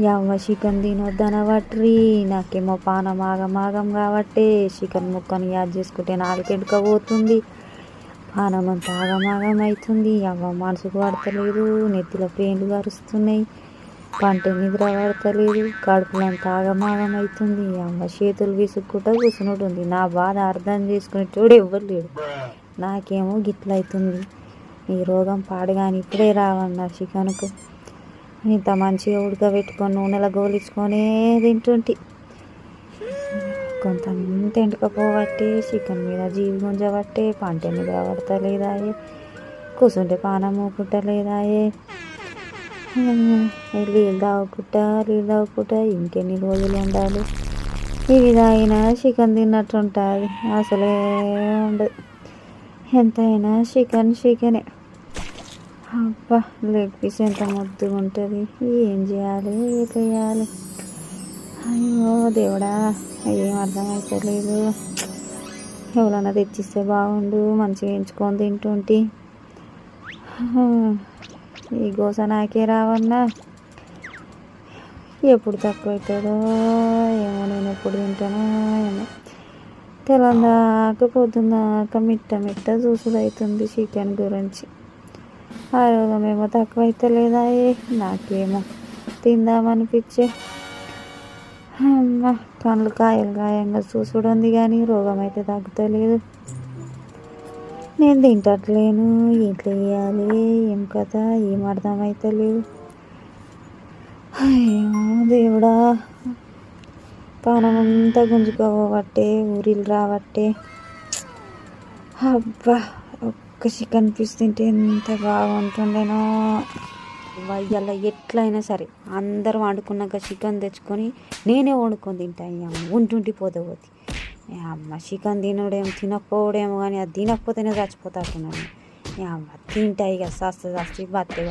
యవ్వ chicken తినొద్దనబట్రి నాకేమో పానం ఆగమాగం కాబట్టి చికెన్ ముక్కని యాద్ చేసుకుంటే నాలుకెంటుక పోతుంది, పానం అంతా ఆగమాగం అవుతుంది. యవ్వ మనసుకు పడతలేదు, నెత్తిలో పేన్లు కరుస్తున్నాయి, పంట నిద్ర పడతలేదు, కడుపులంతా ఆగమాగం అవుతుంది. యవ్వ చేతులు విసుక్కుంటూ కూర్చున్నట్టుంది. నా బాధ అర్థం చేసుకునేటోడు ఎవ్వరు లేడు. నాకేమో గిట్లయితుంది. ఈ రోగం పాడుగాని ఇప్పుడే రావన్న చికెన్కు ఇంత మంచిగా ఉడకబెట్టుకొని నూనెలో గోలించుకొనే తింటుంటి. కొంత ఎంటుకపోబట్టే చికెన్ మీద జీవి గుంజబట్టే పంట నిద్ర పడతలేదాయే, కూర్చుంటే పానం ఊపుకుంటలేదాయే. నీళ్ళు తాగుకుంటా ఇంకెన్ని రోజులు ఉండాలి? ఇవి తాగినా చికెన్ తిన్నట్టు ఉంటుంది, అసలే ఉండదు. ఎంతైనా చికెనే. అబ్బా లెగ్ పీస్ ఎంత ముద్దుగా ఉంటుంది. ఏం చేయాలి చేయాలి? అయ్యో దేవుడా, ఏం అర్థమవుతలేదు. ఎవరన్నా తెచ్చిస్తే బాగుండు, మంచిగా ఎంచుకొని తింటుంటి. ఈ గోస నాకే రావన్నా. ఎప్పుడు తక్కువ అవుతుందో ఏమో, నేను ఎప్పుడు తింటానో ఏమో. తెలందాక పొద్దున్నాక మిట్ట చూసుడు అవుతుంది చికెన్ గురించి. ఆ రోగమేమో తక్కువ అవుతలేదా, నాకేమో తిందామనిపించే. అమ్మ కళ్ళు కాయంగా చూసుడు ఉంది కానీ రోగం అయితే తగ్గుతలేదు. నేను తింటట్లేను, ఇంట్లో వేయాలి ఏం కథ ఏం అర్థమవుతలేదు. అయ్యో దేవుడా, పానం అంతా గుంజుకోబట్టే, ఊరిలు రాబట్టే. అబ్బా ఒక్క చికెన్ పీస్ తింటే ఎంత బాగుంటుండేనో. ఇవాళ ఎట్లయినా సరే అందరూ వండుకున్నాక చికెన్ తెచ్చుకొని నేనే వండుకొని తింటాను. ఉంటుంటి పోతే అమ్మ చికెన్ తినకపోవడేమో కానీ అది తినకపోతేనే చచ్చిపోతాట్టున్నాను. అమ్మ తింటా ఇక సస్తే బత్తే